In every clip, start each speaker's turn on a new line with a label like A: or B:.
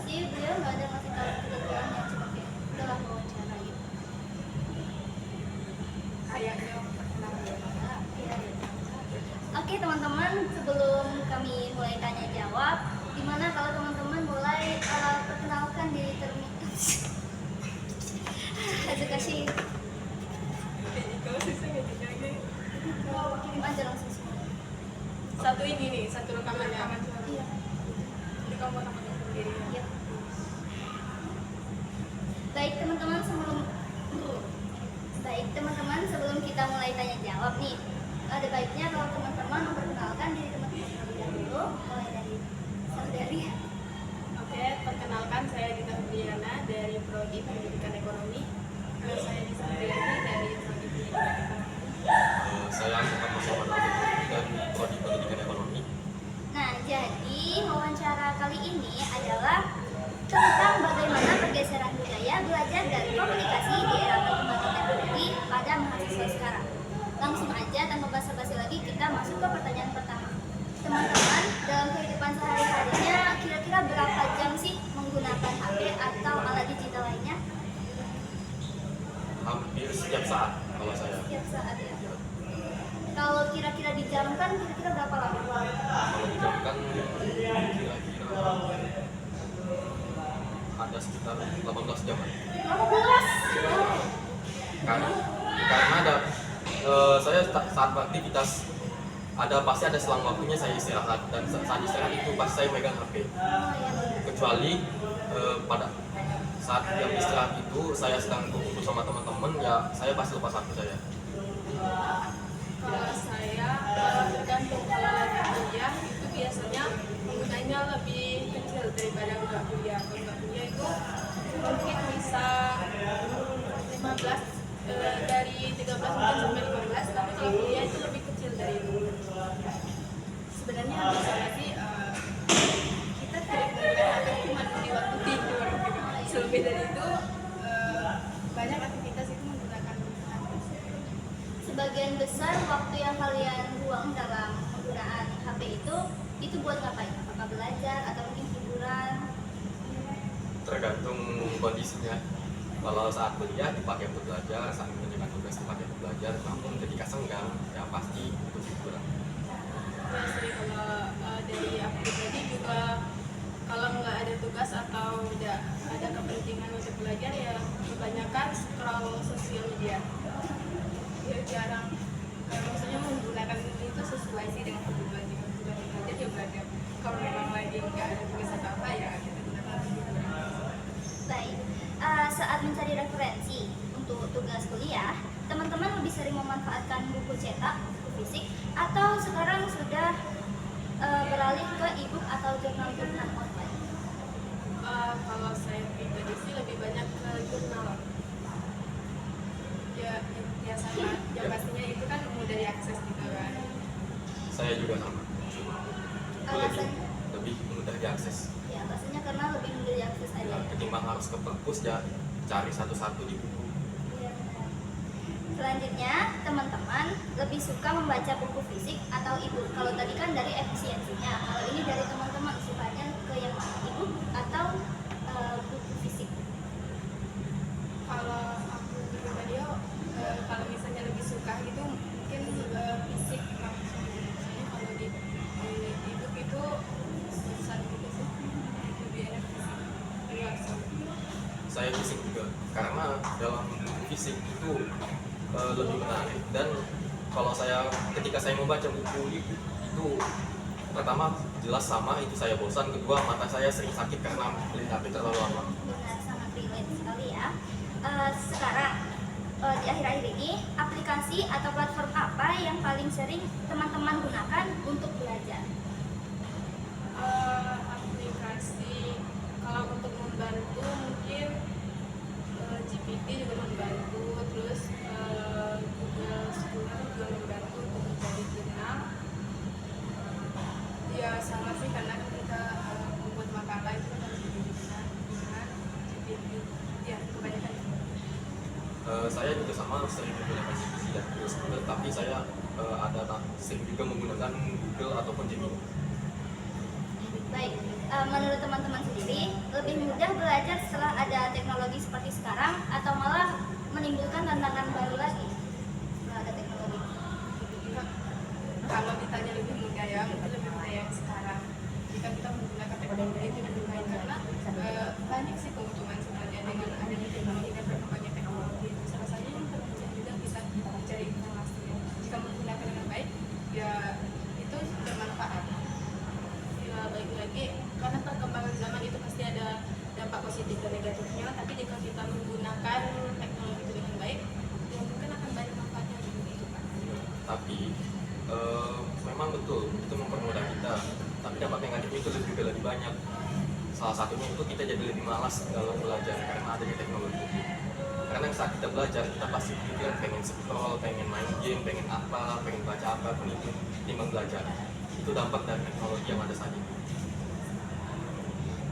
A: sih, beliau nggak ada ngasih tahu kebetulannya, cuma kayak udahlah wawancara gitu.
B: Kayaknya pernah ya.
A: Iya. Oke teman-teman, sebelum kami mulai tanya jawab, gimana kalau teman-teman mulai perkenalkan diri terlebih edukasi.
B: Kalau siswa nggak
A: Kirim aja langsung semua.
B: satu ini nih, satu rekamannya.
A: Iya.
B: Jadi kamu mau sama sendiri.
A: Iya. Baik teman-teman, sebelum kita mulai tanya jawab nih, ada baiknya kalau teman-teman memperkenalkan diri teman-teman terlebih dahulu, mulai dari saudari.
B: Oke, perkenalkan saya Dita Febriana dari Prodi Pendidikan Ekonomi. Saya Dita Febriani dari Prodi Pendidikan Ekonomi.
C: Saya Muhammad Muhammad Al-Fatih dari Prodi Pendidikan Ekonomi.
A: Nah, jadi wawancara kali ini adalah tentang bagaimana pergeseran budaya belajar dan komunikasi di era perkembangan teknologi pada mahasiswa sekarang. Langsung aja tanpa basa-basi lagi kita masuk ke pertanyaan pertama. Teman-teman, dalam kehidupan sehari-harinya kira-kira berapa jam sih menggunakan HP atau alat digital lainnya?
C: Hampir setiap saat kalau saya.
A: Setiap saat ya. Kalau kira-kira dijamkan, kira-kira berapa lama?
C: Kalau dijamkan kira-kira ada sekitar 18 jam.
A: 18.
C: Karena ada saya saat beraktivitas pasti ada selang waktunya saya istirahat, dan saat istirahat itu pasti saya megang HP.
A: Oh, ya benar.
C: Kecuali pada saat yang istirahat itu saya sedang kumpul sama teman-teman, ya saya pasti lepas HP saya.
B: Kalau saya tergantung, kalau lagi kuliah itu biasanya penggunanya lebih kecil daripada nggak kuliah. Kalau nggak kuliah itu mungkin bisa 15 dari 13 mungkin sampai 15, tapi kalau kuliah itu lebih kecil dari itu. Sebenarnya misalnya sih kita tidak menggunakan HP cuma di waktu tidur gitu. Selebih dari itu banyak aktivitas itu menggunakan HP.
A: Sebagian besar waktu yang kalian buang dalam penggunaan HP itu buat ngapain? Apakah belajar atau mungkin hiburan?
C: Tergantung kondisinya. Kalau saat kuliah dipakai untuk belajar, saat mengerjakan tugas dipakai untuk belajar, namun ketika senggang ya pasti untuk hiburan.
B: Ya sih, kalau dari aku pribadi juga kalau nggak ada tugas atau tidak ada kepentingan untuk belajar ya kebanyakan scroll sosial media. Ya jarang, maksudnya menggunakan itu sesuai sih dengan kebutuhan. Jika sudah belajar ya belajar. Kalau memang lagi nggak ada tugas atau apa ya kita gunakan hiburan.
A: Baik, saat mencari referensi untuk tugas kuliah, teman-teman lebih sering memanfaatkan buku cetak, buku fisik, atau sekarang sudah beralih ke e-book atau jurnal-jurnal online?
B: Kalau saya pribadi sih lebih banyak ke jurnal. Ya sama, yang pastinya itu kan mudah diakses gitu kan.
C: Saya juga sama.
A: Alasan,
C: Lebih mudah diakses.
A: ya alasannya karena lebih mudah diakses aja.
C: Ketimbang harus ke perpus ya cari satu-satu di buku.
A: Iya, benar. Selanjutnya, teman-teman lebih suka membaca buku fisik atau e-book? Kalau tadi kan dari efisiensinya, kalau ini dari teman-teman sukanya ke yang e-book atau buku fisik?
B: Kalau aku pribadi kalau misalnya lebih suka gitu mungkin fisik langsung. Soalnya kalau di e-book itu susah gitu sih, lebih enak fisik langsung.
C: Saya fisik juga karena dalam buku fisik itu lebih menarik, dan kalau ketika saya membaca buku itu pertama jelas sama itu saya bosan, kedua mata saya sering sakit karena melihat HP terlalu lama.
A: Benar, sangat relate sekali ya. Sekarang di akhir-akhir ini aplikasi atau platform apa yang paling sering teman-teman gunakan untuk belajar?
B: Aplikasi kalau untuk membantu mungkin GPT juga membantu, terus Google Scholar juga membantu untuk mencari jurnal. Ya sama sih, karena ketika membuat makalah itu harus digunakan GPT. Ya kebanyakan.
C: Saya juga sama sering menggunakan GPT dan Google Scholar, tapi saya sering juga menggunakan Google ataupun Gemini.
A: Baik, menurut teman-teman sendiri lebih mudah belajar setelah ada teknologi seperti sekarang atau malah menimbulkan tantangan baru lagi setelah ada teknologi?
B: Kalau ditanya lebih mudah ya, mungkin lebih mudah yang sekarang. Jika kita menggunakan teknologi itu lebih baik karena banyak sih keuntungan sebenarnya dengan adanya teknologi dan berkembangnya teknologi. Salah satunya yang termudah juga kita mencari informasi. Jika menggunakan dengan baik, ya itu bermanfaat. Ya baik lagi, karena perkembangan zaman itu pasti ada dampak positif dan negatifnya. Tapi jika kita menggunakan teknologi itu dengan baik, ya mungkin akan banyak manfaatnya gitu Pak.
C: Tapi memang betul itu mempermudah kita, tapi dampak negatifnya itu juga lebih banyak. Salah satunya itu kita jadi lebih malas dalam belajar karena adanya teknologi. Karena saat kita belajar kita pasti pikir pengen scroll, pengen main game, pengen apa, pengen baca apa pun itu timbang belajar. Itu dampak dari teknologi yang ada saat ini.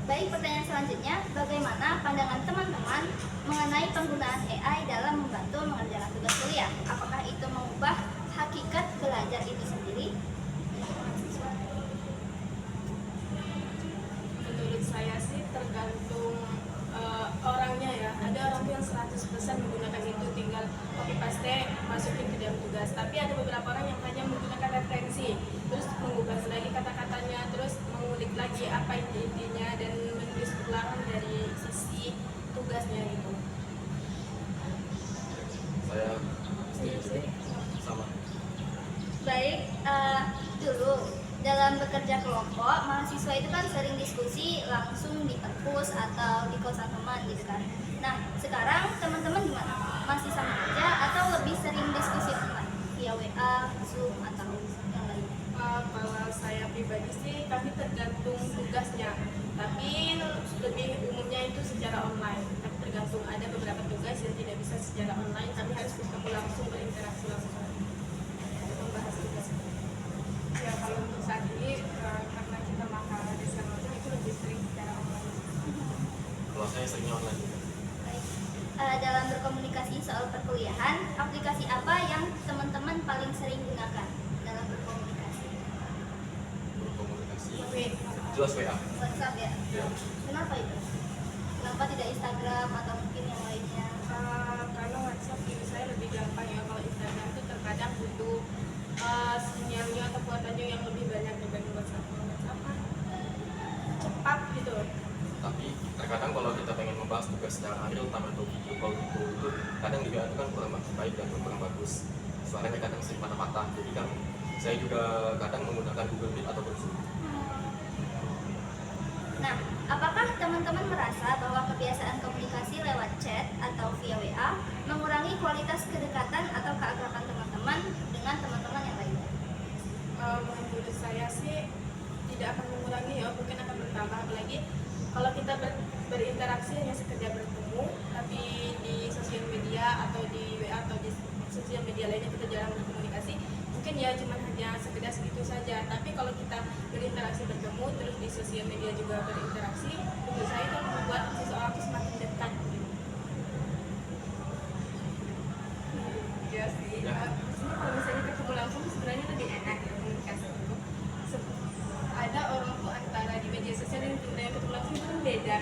A: Baik, pertanyaan selanjutnya, bagaimana pandangan teman-teman mengenai penggunaan AI dalam membantu mengerjakan tugas kuliah? Apakah itu mengubah hakikat belajar itu sendiri?
B: Menurut saya sih tergantung orangnya ya. Ada orang yang 100% menggunakan itu, tinggal copy paste masukin ke dalam tugas. Tapi ada beberapa orang yang hanya menggunakan referensi, terus mengubah lagi kata-katanya, terus mengulik lagi apa intinya dan menulis ulang dari sisi tugasnya gitu.
C: Saya setuju sama.
A: Baik, dulu dalam bekerja kelompok, mahasiswa itu kan sering diskusi langsung di perpus atau di kosan teman gitu kan. Nah, sekarang teman-teman gimana? Masih sama aja atau lebih sering diskusi online via WA, Zoom atau yang lainnya?
B: Kalau saya pribadi sih kami tergantung tugasnya, tapi lebih umumnya itu secara online. Tapi tergantung, ada beberapa tugas yang tidak bisa secara online, kami harus bertemu langsung, berinteraksi langsung untuk membahas tugas. Ya kalau untuk saat ini karena kita makan di sana itu lebih sering secara online.
C: Kalau saya seringnya online juga.
A: Baik. Dalam berkomunikasi soal perkuliahan, aplikasi apa yang teman-teman paling sering gunakan dalam berkomunikasi?
C: Berkomunikasi
B: Tapi
C: jelas WA.
A: WhatsApp ya?
C: Ya.
A: Kenapa itu? Kenapa tidak Instagram atau mungkin yang lainnya?
B: karena WhatsApp ini saya lebih gampang ya. Kalau Instagram itu terkadang butuh sinyalnya atau kuotanya yang lebih banyak dibanding WhatsApp. WhatsApp kan cepat gitu.
C: Tapi terkadang kalau kita pengen membahas tugas secara real time atau video call itu kadang juga itu kan kurang baik dan kurang bagus, suaranya kadang sering patah-patah. Jadi kan saya juga kadang menggunakan Google Meet ataupun Zoom.
A: Nah, apakah teman-teman merasa bahwa kebiasaan komunikasi lewat chat atau via WA mengurangi kualitas kedekatan atau keakraban teman-teman dengan teman-teman yang lainnya?
B: Menurut saya sih tidak akan mengurangi ya, mungkin akan bertambah. Apalagi kalau kita berinteraksi hanya sekedar bertemu, tapi di sosial media atau di WA atau di sosial media lainnya kita jarang berkomunikasi, mungkin ya cuma hanya sekedar segitu saja. Tapi kalau kita berinteraksi bertemu terus di sosial media juga berinteraksi, menurut saya itu membuat seseorang itu semakin dekat gitu. Ya sih.
C: Ya.
B: Maksudnya kalau misalnya ketemu langsung sebenarnya lebih enak ya komunikasi itu. Ada orang tuh antara di media sosial dan ketemu langsung itu kan beda.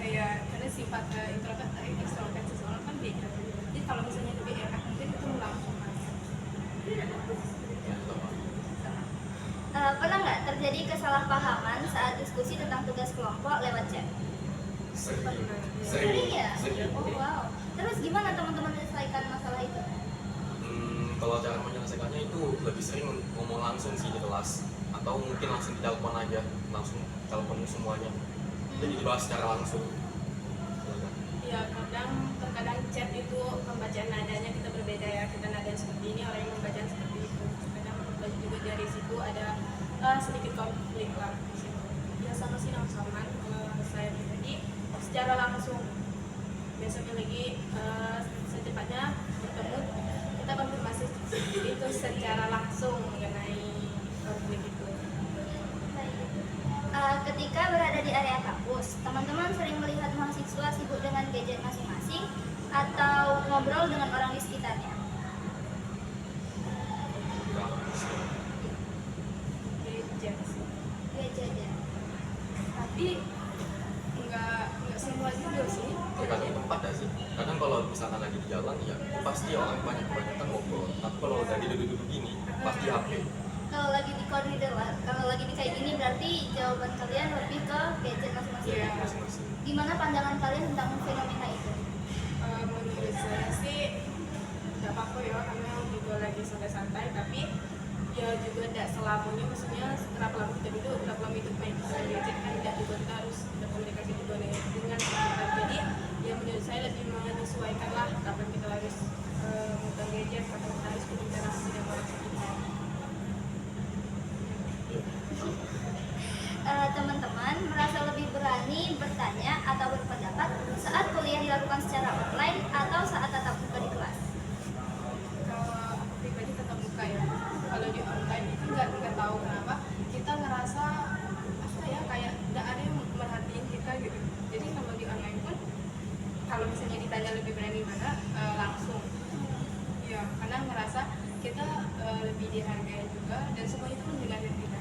B: Kayak karena sifat ekstrovert seseorang kan beda. Jadi kalau misalnya lebih enak mungkin ketemu langsung aja.
C: Ya, sama.
A: Pernah nggak terjadi kesalahpahaman saat diskusi tentang tugas kelompok lewat chat?
C: Sering
A: ya?
C: sering.
A: Oh wow. Terus gimana teman-teman menyelesaikan masalah itu?
C: Kalau cara menyelesaikannya itu lebih sering ngomong langsung sih di kelas, atau mungkin langsung ditelepon aja, langsung telepon semuanya, jadi dibahas secara langsung.
B: Ya terkadang chat itu pembacaan nadanya kita berbeda ya, kita nadanya seperti ini, orang yang membaca seperti itu. Kadang membaca juga dari situ ada sedikit konflik lah di situ. Ya sama sih sama kalau saya pribadi secara langsung. Besoknya lagi secepatnya bertemu kita konfirmasi itu secara langsung mengenai konflik itu.
A: Ketika berada di area kampus, teman-teman sering melihat mahasiswa sibuk dengan gadget masing-masing atau ngobrol dengan orang di sekitarnya.
B: Gadget sih.
A: Gadget ya.
B: Tapi nggak
C: tempat ya sih. Kadang kalau misalkan lagi di jalan ya pasti orang kebanyakan ngobrol. Tapi kalau lagi duduk-duduk gini pasti HP.
A: Kalau lagi di koridor lah, kalau lagi di kayak gini berarti jawaban kalian lebih ke gadget masing-masing.
B: Iya.
C: Masing-masing.
A: Gimana pandangan kalian tentang fenomena itu?
B: Menurut saya sih nggak apa-apa ya, karena juga lagi santai-santai, tapi ya juga tidak selamanya, maksudnya berapa lama kita duduk, berapa lama itu main gadget kan, tidak juga kita harus berkomunikasi juga dengan sekitar. Jadi ya menurut saya lebih menyesuaikan lah kapan kita harus memegang gadget, kapan kita harus berinteraksi dengan orang sekitar.
A: Teman-teman merasa lebih berani bertanya atau berpendapat saat kuliah dilakukan secara online atau saat tatap muka di kelas?
B: Kalau aku pribadi tetap muka ya. Kalau di online itu nggak tahu kenapa kita ngerasa apa ya, kayak nggak ada yang merhatiin kita gitu. Jadi kalau di online pun kalau misalnya ditanya lebih berani mana, langsung ya, karena ngerasa kita lebih dihargai juga dan semuanya itu mendengarkan kita.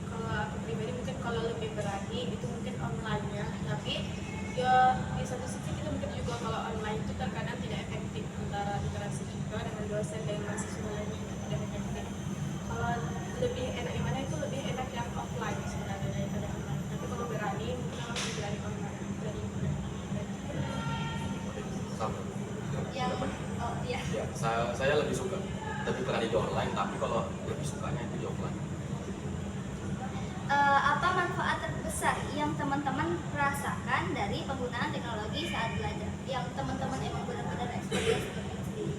B: Kalau aku pribadi mungkin kalau lebih berani itu mungkin online ya, tapi ya di satu sisi kita mungkin juga kalau online itu terkadang tidak efektif antara interaksi kita dengan dosen dan mahasiswa lainnya, tidak efektif. Kalau lebih enak yang mana, itu lebih enak yang offline sebenarnya daripada online. Tapi kalau berani mungkin orang lebih berani online dari
C: Sama.
A: Yang oh iya.
C: Ya, saya lebih suka lebih berani di online, tapi kalau lebih sukanya itu di offline.
A: Apa manfaat terbesar yang teman-teman rasakan dari penggunaan teknologi saat belajar? Yang teman-teman emang benar-benar experience sendiri.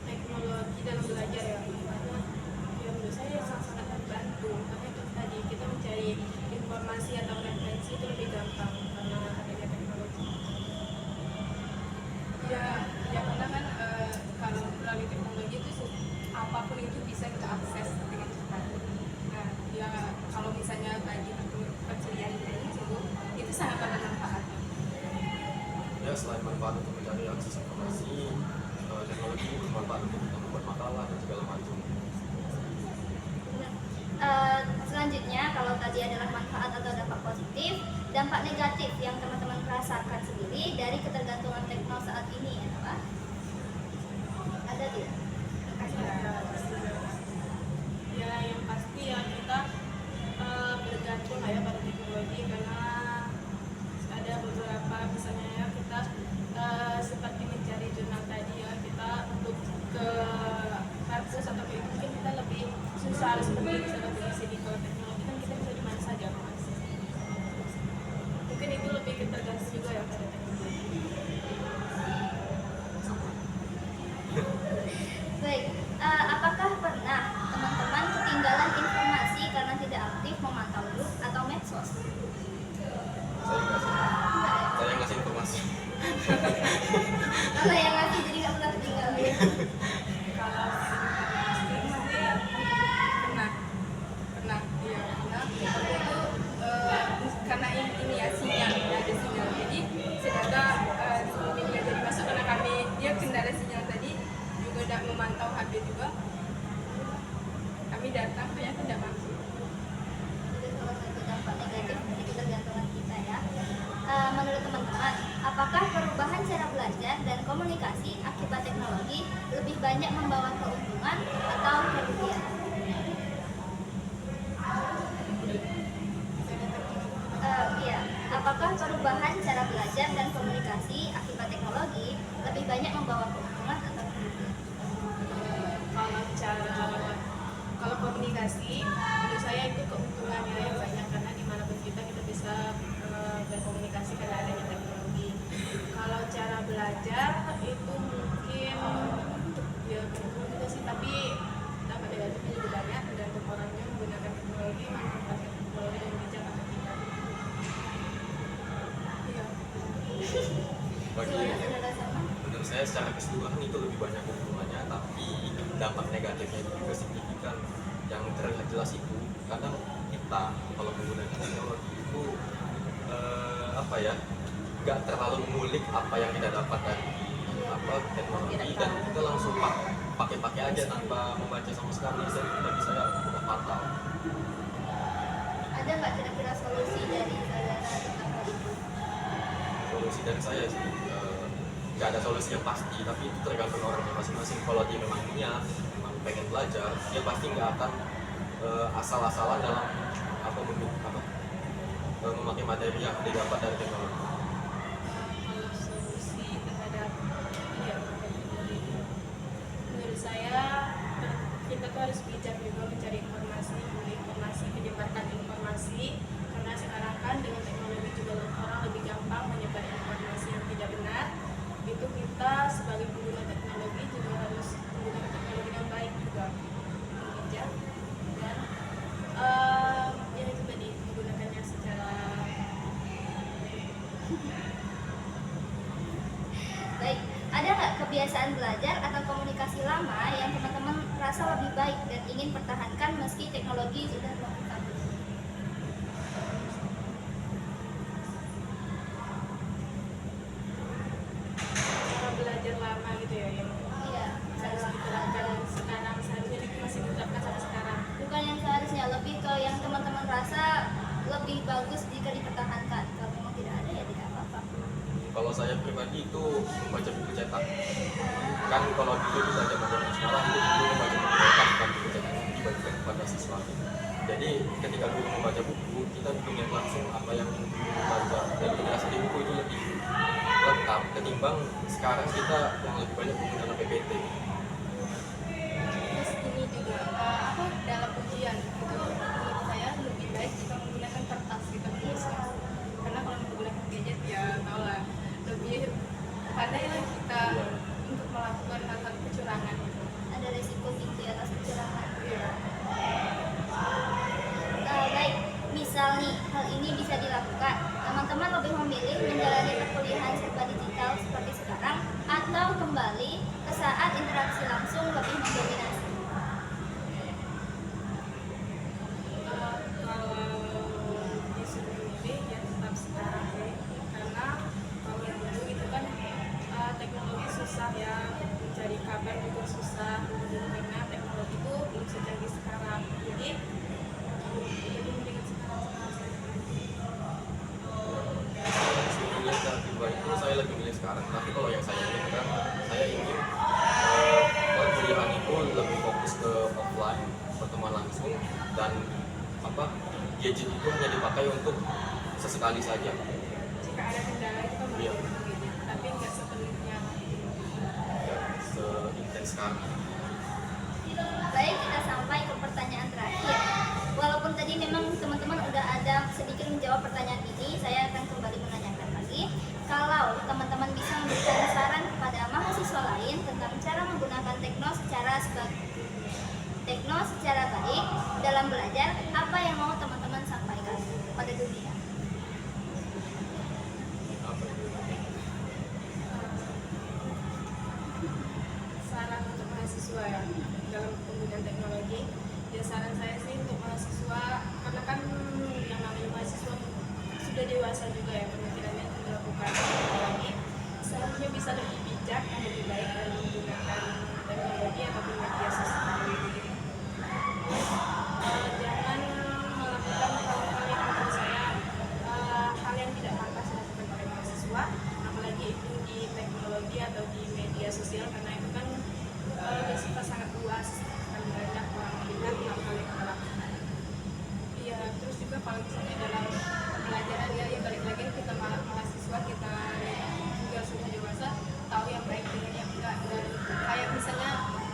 B: teknologi dalam belajar ya, karena ya menurut saya sangat-sangat membantu, karena itu tadi kita mencari informasi atau referensi itu lebih gampang karena adanya teknologi. Ya karena kan kalau melalui teknologi itu apapun itu bisa kita akses dengan cepat. Nah ya kalau misalnya bagi pencarian ini itu sangat bermanfaat.
C: Ya, selain manfaat untuk mencari akses informasi, teknologi bermanfaat untuk kita membuat makalah dan segala macam.
A: Selanjutnya, kalau tadi adalah manfaat atau dampak positif, dampak negatif yang teman-teman rasakan sendiri dari ketergantungan teknologi saat ini apa? Ada tidak?
B: Ya yang pasti ya kita bergantung lah ya pada teknologi, karena ada beberapa misalnya ya kita seperti mencari jurnal tadi ya, kita untuk ke perpus atau ke itu mungkin kita lebih susah, harus pergi ke sana pergi sini. Kalau teknologi kan kita bisa di mana saja mengakses. Mungkin itu lebih tergantung juga ya pada teknologi.
A: Baik, apakah pernah teman-teman ketinggalan informasi karena tidak aktif memantau grup atau medsos?
C: Saya ngasih informasi.
A: Kalau yang ngasih jadi nggak pernah ketinggalan.
B: Kalau pernah iya karena ini ya sinyal, ada sinyal, jadi sedangkan media jadi masuk karena kami dia kendala sinyal tadi juga tidak memantau HP juga, kami datang ternyata tidak masuk.
A: Itu salah satu dampak negatif dari ketergantungan kita ya. Menurut teman-teman, apakah perubahan cara belajar dan komunikasi akibat teknologi lebih banyak membawa keuntungan atau kerugian? Iya, apakah perubahan cara belajar dan komunikasi akibat teknologi lebih banyak membawa keuntungan atau kerugian?
B: Kalau komunikasi menurut saya itu keuntungannya yang banyak, karena dimanapun kita bisa berkomunikasi karena adanya teknologi. Kalau cara belajar itu mungkin ya keuntungan juga sih, tapi dampak negatifnya juga banyak, tergantung orangnya menggunakan teknologi, manfaatkan teknologi dengan bijak atau tidak. Iya.
C: Bagi
A: Gimana saudara sama?
C: menurut saya secara keseluruhan itu lebih banyak keuntungannya, tapi dampak negatifnya itu juga signifikan. Yang terlihat jelas itu kadang kita kalau menggunakan teknologi itu apa ya, nggak terlalu mengulik apa yang kita dapat dari teknologi, dan kita langsung pakai aja tanpa membaca sama sekali. Bagi saya udah fatal.
A: Ada nggak kira-kira solusi dari saudara tentang hal itu?
C: Solusi dari saya sih nggak ada solusi yang pasti, tapi itu tergantung orangnya masing-masing. Kalau dia memang pengen belajar, dia pasti nggak akan asal-asalan dalam memakai materi yang didapat dari teknologi.
B: Kalau solusi terhadap ya, menurut saya kita tuh harus bijak juga mencari informasi, menyebarkan informasi, karena sekarang kan dengan teknologi juga orang lebih gampang menyebar informasi yang tidak benar. Itu kita sebagai pengguna teknologi juga harus menggunakan teknologi yang baik juga, bijak dan ya itu tadi menggunakannya secara
A: Baik, ada nggak kebiasaan belajar atau komunikasi lama yang teman-teman rasa lebih baik dan ingin pertahankan meski teknologi sudah berkembang?
B: cara belajar lama gitu ya yang
A: Iya,
B: harus diterapkan sekarang, seharusnya masih diterapkan sampai sekarang.
A: bukan yang seharusnya, lebih ke yang teman-teman rasa lebih bagus jika dipertahankan. Kalau memang tidak ada ya tidak apa-apa.
C: Kalau saya pribadi itu membaca buku cetak. Kan kalau dulu kita zaman sekarang itu dulu membaca buku cetak, kan buku cetak yang dibagikan kepada siswa. Jadi ketika dulu membaca buku, kita melihat langsung apa yang dibaca, dan penjelasan di buku itu lebih lengkap ketimbang sekarang kita yang lebih banyak menggunakan PPT.
B: Terus ini juga dalam ujian itu menurut saya lebih baik jika menggunakan kertas kita menulisnya, karena kalau menggunakan gadget ya tau lah lebih pandai lah kita untuk melakukan hal-hal kecurangan.
A: Ada resiko tinggi atas kecurangan.
B: Iya.
A: Baik, misal nih hal ini bisa dilakukan, teman-teman lebih memilih menjalani perkuliahan serba digital seperti sekarang atau kembali ke saat interaksi langsung lebih mendominasi?
B: Kalau disuruh milih ya tetap sekarang sih, karena kalau dulu itu kan teknologi susah ya, mencari kabar juga susah karena teknologi itu belum secanggih sekarang. Jadi mendingan sekarang.
C: Sebelumnya kedua itu saya lebih milih sekarang, tapi kalau yang saya inginkan, saya ingin perkuliahan itu lebih fokus ke offline, pertemuan langsung, dan gadget itu hanya dipakai untuk sesekali saja.
B: Jika ada kendala itu kan
C: Iya.
B: begini, tapi nggak sepenuhnya.
C: Seintens sekarang.
A: Baik, kita sampai ke pertanyaan terakhir. Walaupun tadi memang teman-teman udah ada sedikit menjawab pertanyaan ini, saya akan kembali menanyakan lagi. Kalau teman-teman bisa memberikan saran kepada mahasiswa lain tentang cara menggunakan tekno secara baik dalam belajar, apa yang mau teman-teman sampaikan pada dunia?
C: Apa itu?
B: Saran untuk mahasiswa ya dalam penggunaan teknologi, ya saran saya sih untuk mahasiswa, karena kan yang namanya mahasiswa sudah dewasa juga ya, pemikirannya untuk melakukan teknologi seharusnya bisa lebih bijak dan lebih baik dalam menggunakan teknologi ataupun media sosial. Jangan melakukan hal-hal yang menurut saya hal yang tidak pantas dilakukan oleh mahasiswa, apalagi itu di teknologi atau di media sosial, karena itu kan bersifat sangat luas, akan banyak orang melihat hal-hal yang kita lakukan. Iya, terus juga kalau misalnya dalam pembelajaran ya balik lagi kita mahasiswa, kita juga sudah dewasa, tahu yang baik dengan yang enggak, dan kayak misalnya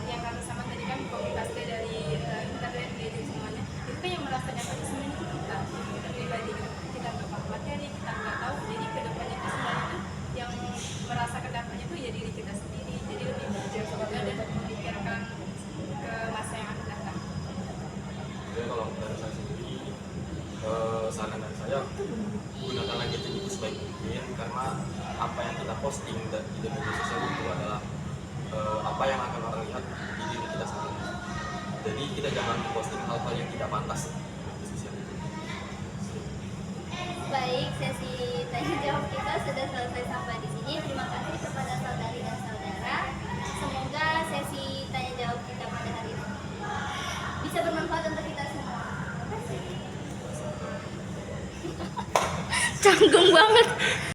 B: yang kami sama tadi kan komunitasnya dari internet, gadget semuanya, itu kan yang merasa dampaknya sebenarnya itu kita pribadi gitu. Kita nggak paham materi, kita nggak tahu, jadi kedepannya itu sebenarnya tuh yang merasakan dampaknya itu ya diri kita sendiri, jadi lebih bijak dan memikirkan ke masa yang akan datang.
C: Jadi kalau dari saya sendiri, saran dari saya gunakanlah gadget itu sebaik mungkin, karena apa yang kita posting di media sosial itu adalah apa yang akan orang lihat di diri kita sendiri. Jadi kita jangan posting hal-hal yang tidak pantas di media sosial itu.
A: Baik, sesi tanya jawab kita sudah selesai sampai di sini. Terima kasih kepada saudari dan saudara. Semoga sesi tanya jawab kita pada hari ini bisa bermanfaat untuk kita semua. Terima kasih. Canggung banget.